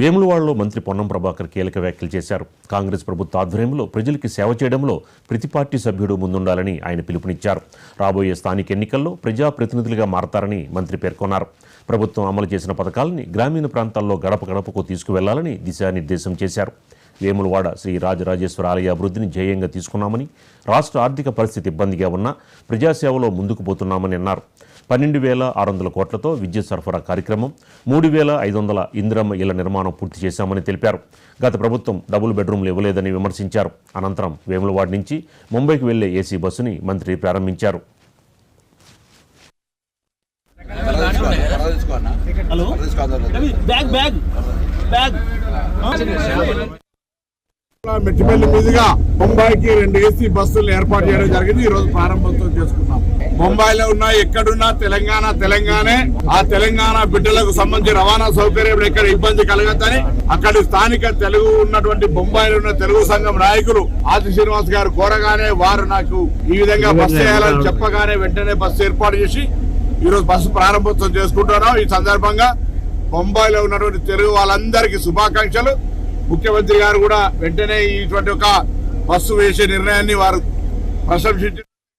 వేములవాడలో మంత్రి పొన్నం ప్రభాకర్ కీలక వ్యాఖ్యలు చేశారు. కాంగ్రెస్ ప్రభుత్వ ఆధ్వర్యంలో ప్రజలకి సేవ చేయడంలో ప్రతి పార్టీ సభ్యుడు ముందుండాలని ఆయన పిలుపునిచ్చారు. రాబోయే స్థానిక ఎన్నికల్లో ప్రజాప్రతినిధులుగా మారతారని మంత్రి పేర్కొన్నారు. ప్రభుత్వం అమలు చేసిన పథకాలని గ్రామీణ ప్రాంతాల్లో గడప గడపకు తీసుకువెళ్లాలని దిశానిర్దేశం చేశారు. వేములవాడ శ్రీ రాజరాజేశ్వర ఆలయ అభివృద్ధిని ధ్యేయంగా తీసుకున్నామని, రాష్ట్ర ఆర్థిక పరిస్థితి ఇబ్బందిగా ఉన్నా ప్రజాసేవలో ముందుకు పోతున్నామని అన్నారు. 12,600 కోట్లతో విద్యుత్ సరఫరా కార్యక్రమం, 3,500 ఇందిరమ్మ ఇళ్ల నిర్మాణం పూర్తి చేశామని తెలిపారు. గత ప్రభుత్వం డబుల్ బెడ్రూమ్లు ఇవ్వలేదని విమర్శించారు. అనంతరం వేములవాడ నుంచి ముంబైకి వెళ్లే ఏసీ బస్సుని మంత్రి ప్రారంభించారు. మెట్టిపల్లి మీదుగా ముంబైకి 2 ఏసీ బస్సులు ఏర్పాటు చేయడం జరిగింది. ఈ రోజు ప్రారంభోత్సవం చేసుకున్నాం. ముంబైలో ఉన్న ఎక్కడున్నా తెలంగాణే. ఆ తెలంగాణ బిడ్డలకు సంబంధించి రవాణా సౌకర్యం ఎక్కడ ఇబ్బంది కలగద్దని అక్కడి స్థానిక తెలుగు ఉన్నటువంటి ముంబైలో ఉన్న తెలుగు సంఘం నాయకులు ఆది శ్రీనివాస్ గారు కోరగానే వారు నాకు ఈ విధంగా బస్సు వేయాలని చెప్పగానే వెంటనే బస్సు ఏర్పాటు చేసి ఈ రోజు బస్సు ప్రారంభోత్సవం చేసుకుంటున్నాం. ఈ సందర్భంగా ముంబైలో ఉన్నటువంటి తెలుగు వాళ్ళందరికీ శుభాకాంక్షలు. ముఖ్యమంత్రి గారు కూడా వెంటనే ఇటువంటి ఒక బస్సు వేసే నిర్ణయాన్ని వారు ప్రశంసించారు.